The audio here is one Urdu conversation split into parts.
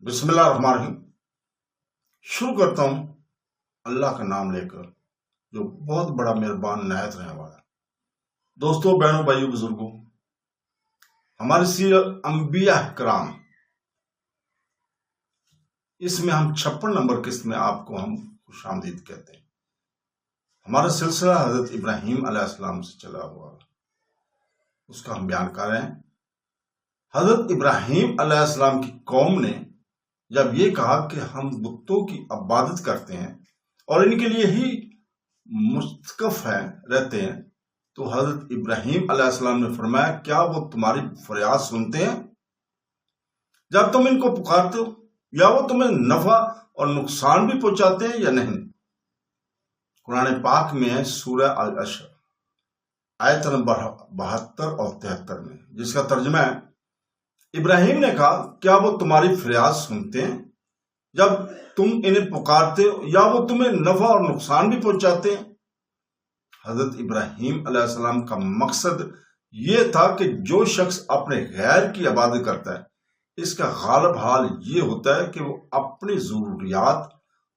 بسم اللہ الرحمن الرحیم۔ شروع کرتا ہوں اللہ کا نام لے کر جو بہت بڑا مہربان نہایت رہنے والا ہے۔ دوستوں، بہنوں، بھائیوں، بزرگوں، ہماری سیرت انبیاء کرام، اس میں ہم 56 نمبر قسط میں آپ کو ہم خوش آمدید کہتے ہیں۔ ہمارا سلسلہ حضرت ابراہیم علیہ السلام سے چلا ہوا، اس کا ہم بیان کر رہے ہیں۔ حضرت ابراہیم علیہ السلام کی قوم نے جب یہ کہا کہ ہم بتوں کی عبادت کرتے ہیں اور ان کے لیے ہی مستقف رہتے ہیں، تو حضرت ابراہیم علیہ السلام نے فرمایا، کیا وہ تمہاری فریاد سنتے ہیں جب تم ان کو پکارتے ہو، یا وہ تمہیں نفع اور نقصان بھی پہنچاتے ہیں یا نہیں؟ قرآن پاک میں ہے سورہ العشر آیت نمبر 72 اور 73 میں، جس کا ترجمہ ہے، ابراہیم نے کہا، کیا وہ تمہاری فریاد سنتے ہیں جب تم انہیں پکارتے ہو، یا وہ تمہیں نفع اور نقصان بھی پہنچاتے ہیں؟ حضرت ابراہیم علیہ السلام کا مقصد یہ تھا کہ جو شخص اپنے غیر کی عبادت کرتا ہے، اس کا غالب حال یہ ہوتا ہے کہ وہ اپنی ضروریات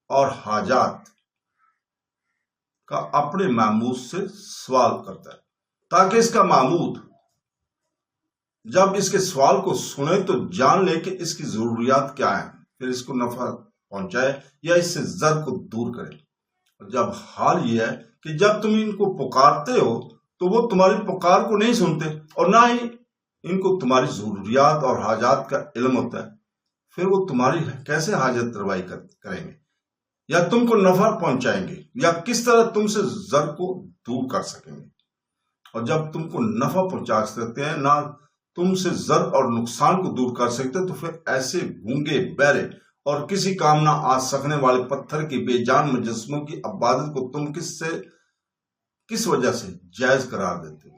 اور حاجات کا اپنے معبود سے سوال کرتا ہے، تاکہ اس کا معبود جب اس کے سوال کو سنے تو جان لے کہ اس کی ضروریات کیا ہیں، پھر اس کو نفع پہنچائے یا اس سے ضر کو دور کرے۔ جب حال یہ ہے کہ جب تم ان کو پکارتے ہو تو وہ تمہاری پکار کو نہیں سنتے، اور نہ ہی ان کو تمہاری ضروریات اور حاجات کا علم ہوتا ہے، پھر وہ تمہاری کیسے حاجت روائی کریں گے، یا تم کو نفع پہنچائیں گے، یا کس طرح تم سے ضر کو دور کر سکیں گے؟ اور جب تم کو نفع پہنچا سکتے ہیں، نہ تم سے ضر اور نقصان کو دور کر سکتے، تو پھر ایسے گونگے، بہرے اور کسی کام نہ آ سکنے والے پتھر کی بے جان مجسموں کی عبادت کو تم کس وجہ سے جائز قرار دیتے ہو؟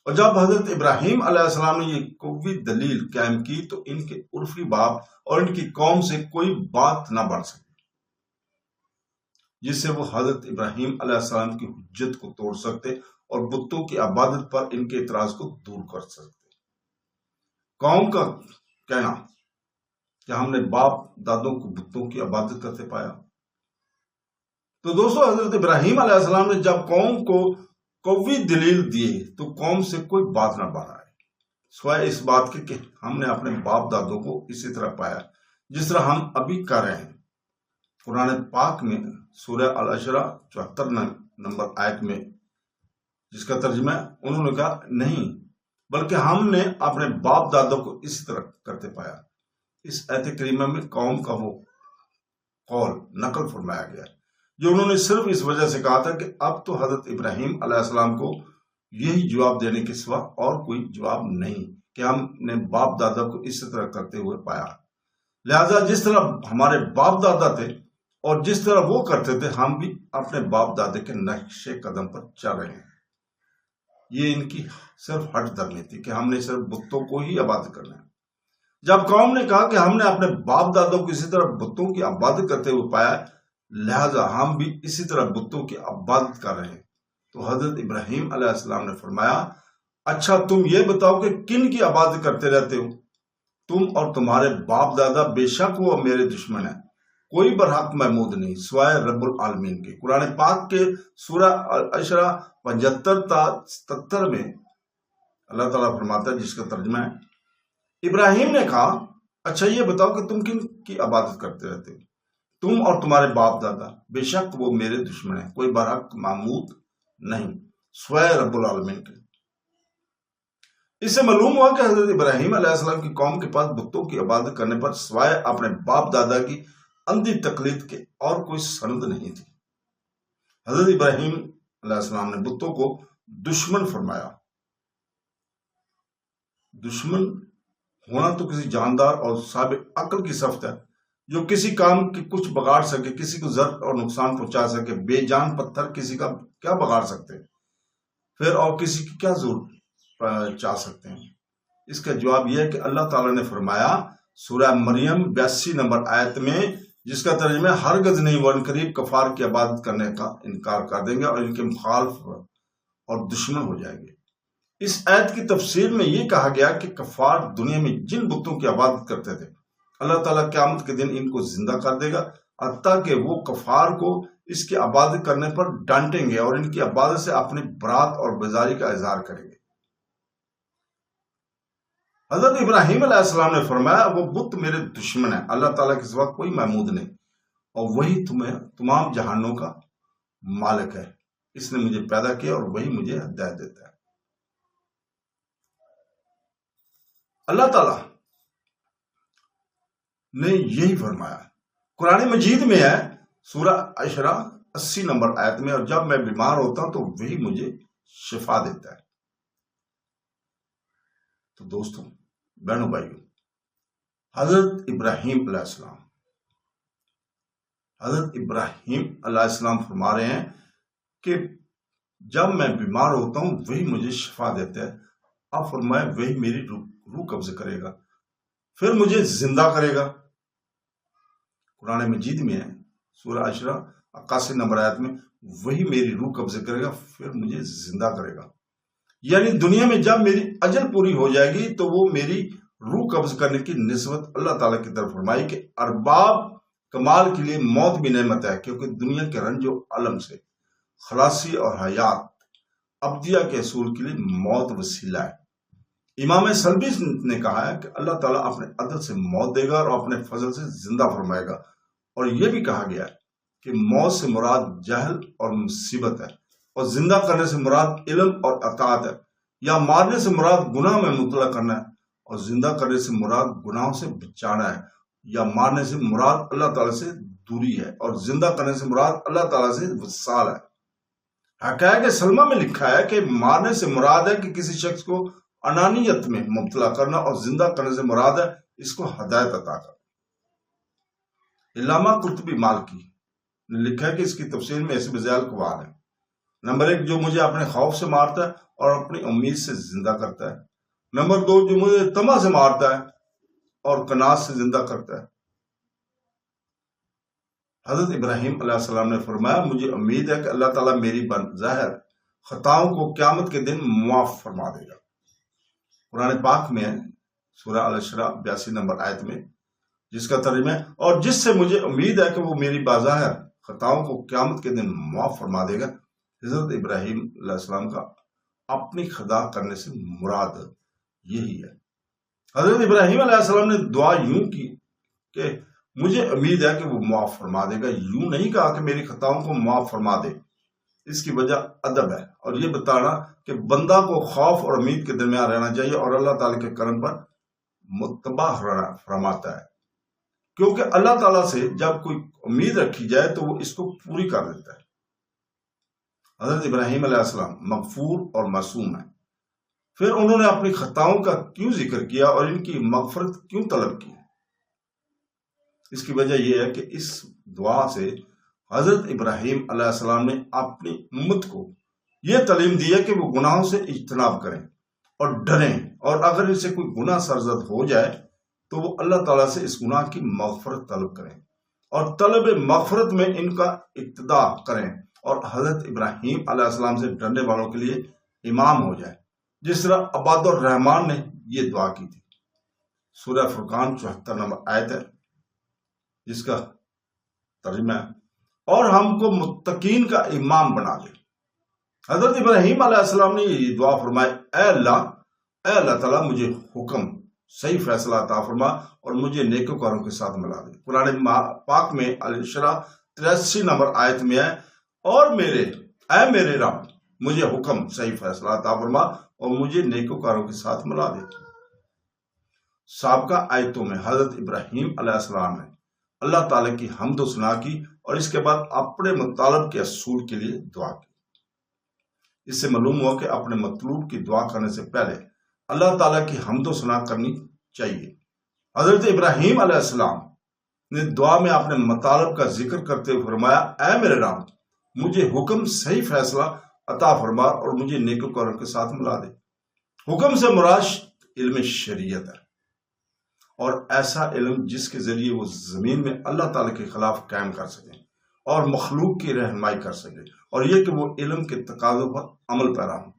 اور جب حضرت ابراہیم علیہ السلام نے یہ قوی دلیل قائم کی تو ان کے عرفی باپ اور ان کی قوم سے کوئی بات نہ بڑھ سکی جس سے وہ حضرت ابراہیم علیہ السلام کی حجت کو توڑ سکتے اور بتوں کی عبادت پر ان کے اعتراض کو دور کر سکتے۔ قوم کا کہنا کہ ہم نے باپ دادوں کو بتوں کی عبادت کرتے پایا، تو دوستو، حضرت ابراہیم علیہ السلام نے جب قوم کو قوی دلیل دیے تو قوم سے کوئی بات نہ بڑھائے سوائے اس بات کے کہ ہم نے اپنے باپ دادوں کو اسی طرح پایا جس طرح ہم ابھی کر رہے ہیں۔ قرآن پاک میں سورہ العشر 74 نمبر آیت میں، جس کا ترجمہ ہے، انہوں نے کہا، نہیں، بلکہ ہم نے اپنے باپ دادوں کو اسی طرح کرتے پایا۔ اس آیت کریمہ میں قوم کا وہ قول نقل فرمایا گیا جو انہوں نے صرف اس وجہ سے کہا تھا کہ اب تو حضرت ابراہیم علیہ السلام کو یہی جواب دینے کے سوا اور کوئی جواب نہیں کہ ہم نے باپ دادا کو اسی طرح کرتے ہوئے پایا، لہذا جس طرح ہمارے باپ دادا تھے اور جس طرح وہ کرتے تھے، ہم بھی اپنے باپ دادے کے نقش قدم پر چل رہے ہیں۔ یہ ان کی صرف ہٹ درمی تھی کہ ہم نے صرف بتوں کو ہی عبادت کرنا ہے۔ جب قوم نے کہا کہ ہم نے اپنے باپ دادوں کو اسی طرح بتوں کی عبادت کرتے ہوئے پایا، لہذا ہم بھی اسی طرح بتوں کی عبادت کر رہے ہیں، تو حضرت ابراہیم علیہ السلام نے فرمایا، اچھا تم یہ بتاؤ کہ کن کی عبادت کرتے رہتے ہو؟ تم اور تمہارے باپ دادا، بے شک وہ میرے دشمن ہیں، کوئی برحق معبود نہیں سوائے رب العالمین کے۔ قرآن پاک کے سورہ العشر 75 تا 77 میں اللہ تعالیٰ فرماتا ہے، جس کا ترجمہ ہے، ابراہیم نے کہا، اچھا یہ بتاؤ کہ تم کن کی عبادت کرتے رہتے ہو؟ تم اور تمہارے باپ دادا، بے شک وہ میرے دشمن ہیں، کوئی برحق معبود نہیں سوائے رب العالمین کے۔ اس سے معلوم ہوا کہ حضرت ابراہیم علیہ السلام کی قوم کے پاس بتوں کی عبادت کرنے پر سوائے اپنے باپ دادا کی اندھی تقلید کے اور کوئی سند نہیں تھی۔ حضرت ابراہیم علیہ السلام نے بتوں کو دشمن فرمایا۔ دشمن ہونا تو کسی جاندار اور صاحب عقل کی صفت ہے جو کسی کام کی کچھ بگاڑ سکے، کسی کو ضرر اور نقصان پہنچا سکے۔ بے جان پتھر کسی کا کیا بگاڑ سکتے پھر، اور کسی کی کیا ضرور چاہ سکتے ہیں؟ اس کا جواب یہ ہے کہ اللہ تعالیٰ نے فرمایا سورہ مریم 82 نمبر آیت میں، جس کا ترجمہ ہرگز نہیں، وہ عنقریب کفار کی عبادت کرنے کا انکار کر دیں گے اور ان کے مخالف اور دشمن ہو جائیں گے۔ اس آیت کی تفسیر میں یہ کہا گیا کہ کفار دنیا میں جن بتوں کی عبادت کرتے تھے، اللہ تعالیٰ قیامت کے دن ان کو زندہ کر دے گا، حتیٰ کہ وہ کفار کو اس کی عبادت کرنے پر ڈانٹیں گے اور ان کی عبادت سے اپنی برات اور بیزاری کا اظہار کریں گے۔ حضرت ابراہیم علیہ السلام نے فرمایا وہ بت میرے دشمن ہیں، اللہ تعالیٰ کے سوا کوئی معبود نہیں، اور وہی تمام جہانوں کا مالک ہے، اس نے مجھے پیدا کیا اور وہی مجھے ہدایت دیتا ہے۔ اللہ تعالیٰ نے یہی فرمایا، قرآن مجید میں ہے، سورہ عشرہ 80 نمبر آیت میں، اور جب میں بیمار ہوتا ہوں تو وہی مجھے شفا دیتا ہے۔ تو دوستوں، بہنوں، بھائیوں، حضرت ابراہیم علیہ السلام فرما رہے ہیں کہ جب میں بیمار ہوتا ہوں وہی مجھے شفا دیتا ہے۔ اب فرمایا وہی میری روح قبض کرے گا، پھر مجھے زندہ کرے گا۔ قرآن مجید میں ہے، سورہ عشرہ 81 نمبر آیت میں، وہی میری روح قبض کرے گا، پھر مجھے زندہ کرے گا۔ یعنی دنیا میں جب میری اجل پوری ہو جائے گی تو وہ میری روح قبض کرنے کی نسبت اللہ تعالیٰ کی طرف فرمائی کہ ارباب کمال کے لیے موت بھی نعمت ہے، کیونکہ دنیا کے رنج و علم سے خلاصی اور حیات ابدیہ کے حصول کے لیے موت وسیلہ ہے۔ امام سلبی نے کہا ہے کہ اللہ تعالیٰ اپنے عدل سے موت دے گا اور اپنے فضل سے زندہ فرمائے گا، اور یہ بھی کہا گیا ہے کہ موت سے مراد جہل اور مصیبت ہے، اور زندہ کرنے سے مراد علم اور اطاعت ہے، یا مارنے سے مراد گناہ میں مبتلا کرنا ہے، اور زندہ کرنے سے مراد گناہوں سے بچانا ہے، یا مارنے سے مراد اللہ تعالیٰ سے دوری ہے، اور زندہ کرنے سے مراد اللہ تعالیٰ سے وصال ہے۔ حقائق سلمہ میں لکھا ہے کہ مارنے سے مراد ہے کہ کسی شخص کو انانیت میں مبتلا کرنا، اور زندہ کرنے سے مراد ہے اس کو ہدایت عطا کرنا۔ علامہ قرطبی مالکی نے لکھا ہے کہ اس کی تفسیر میں ایسے بذیل اقوال ہیں۔ نمبر 1، جو مجھے اپنے خوف سے مارتا ہے اور اپنی امید سے زندہ کرتا ہے۔ نمبر 2، جو مجھے طمع سے مارتا ہے اور کناز سے زندہ کرتا ہے۔ حضرت ابراہیم علیہ السلام نے فرمایا مجھے امید ہے کہ اللہ تعالیٰ میری بظاہر خطاؤں کو قیامت کے دن معاف فرما دے گا۔ قرآن پاک میں سورہ الشرا 82 نمبر آیت میں، جس کا ترجمہ ہے اور جس سے مجھے امید ہے کہ وہ میری بظاہر خطاؤں کو قیامت کے دن معاف فرما دے گا۔ حضرت ابراہیم علیہ السلام کا اپنی خطا کرنے سے مراد یہی ہے۔ حضرت ابراہیم علیہ السلام نے دعا یوں کی کہ مجھے امید ہے کہ وہ معاف فرما دے گا، یوں نہیں کہا کہ میری خطاؤں کو معاف فرما دے۔ اس کی وجہ ادب ہے اور یہ بتانا کہ بندہ کو خوف اور امید کے درمیان رہنا چاہیے اور اللہ تعالیٰ کے کرم پر متبع فرماتا ہے، کیونکہ اللہ تعالیٰ سے جب کوئی امید رکھی جائے تو وہ اس کو پوری کر دیتا ہے۔ حضرت ابراہیم علیہ السلام مغفور اور معصوم ہیں، پھر انہوں نے اپنی خطاؤں کا کیوں ذکر کیا اور ان کی مغفرت کیوں طلب کی؟ اس کی وجہ یہ ہے کہ اس دعا سے حضرت ابراہیم علیہ السلام نے اپنی امت کو یہ تعلیم دی ہے کہ وہ گناہوں سے اجتناب کریں اور ڈریں، اور اگر ان سے کوئی گناہ سرزد ہو جائے تو وہ اللہ تعالیٰ سے اس گناہ کی مغفرت طلب کریں اور طلب مغفرت میں ان کا اقتداء کریں، اور حضرت ابراہیم علیہ السلام سے ڈرنے والوں کے لیے امام ہو جائے، جس طرح عباد الرحمن نے یہ دعا کی تھی۔ سورہ فرقان 74 نمبر آیت ہے، جس کا ترجمہ ہے اور ہم کو متقین کا امام بنا دے۔ حضرت ابراہیم علیہ السلام نے یہ دعا فرمائی، اے اللہ تعالیٰ مجھے حکم صحیح فیصلہ عطا فرما اور مجھے نیکوکاروں کے ساتھ ملا دے۔ قرآن پاک میں الشرا 83 نمبر آیت میں ہے، اور اے میرے رب مجھے حکم صحیح فیصلہ عطا فرما اور مجھے نیکوکاروں کے ساتھ ملا دے۔ سابقہ آیتوں میں حضرت ابراہیم علیہ السلام نے اللہ تعالیٰ کی حمد و ثنا کی اور اس کے بعد اپنے مطالب کے حصول کے لیے دعا کی۔ اس سے معلوم ہوا کہ اپنے مطلوب کی دعا کرنے سے پہلے اللہ تعالیٰ کی حمد و ثنا کرنی چاہیے۔ حضرت ابراہیم علیہ السلام نے دعا میں اپنے مطالب کا ذکر کرتے ہوئے فرمایا، اے میرے رب مجھے حکم صحیح فیصلہ عطا فرما اور مجھے نیکوکاروں کے ساتھ ملا دے۔ حکم سے مراد علم شریعت ہے، اور ایسا علم جس کے ذریعے وہ زمین میں اللہ تعالیٰ کے خلاف قائم کر سکیں اور مخلوق کی رہنمائی کر سکیں، اور یہ کہ وہ علم کے تقاضوں پر عمل پیرا ہوں،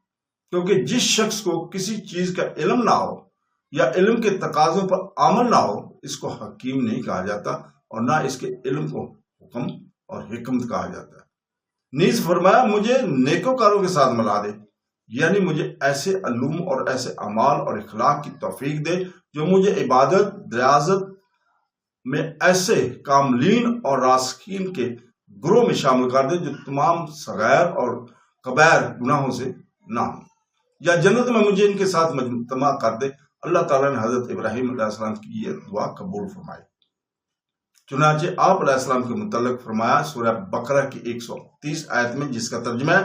کیونکہ جس شخص کو کسی چیز کا علم نہ ہو یا علم کے تقاضوں پر عمل نہ ہو اس کو حکیم نہیں کہا جاتا اور نہ اس کے علم کو حکم اور حکمت کہا جاتا ہے۔ نیز فرمایا مجھے نیکوکاروں کے ساتھ ملا دے، یعنی مجھے ایسے علوم اور ایسے اعمال اور اخلاق کی توفیق دے جو مجھے عبادت ریاضت میں ایسے کاملین اور راسخین کے گروہ میں شامل کر دے جو تمام صغیر اور کبیر گناہوں سے نہ ہوں، یا جنت میں مجھے ان کے ساتھ مجتمع کر دے۔ اللہ تعالیٰ نے حضرت ابراہیم علیہ السلام کی یہ دعا قبول فرمائی۔ چنانچہ آپ علیہ السلام کے متعلق فرمایا سورہ بقرہ کی 130 آیت میں، جس کا ترجمہ ہے،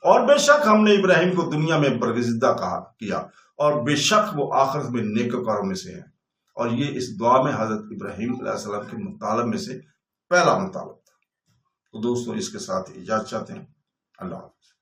اور بے شک ہم نے ابراہیم کو دنیا میں برگزیدہ کیا اور بے شک وہ آخرت میں نیکوکاروں میں سے ہیں۔ اور یہ اس دعا میں حضرت ابراہیم علیہ السلام کے مطالب میں سے پہلا مطالب تھا۔ تو دوستوں اس کے ساتھ اجازت چاہتے ہیں۔ اللہ حافظ۔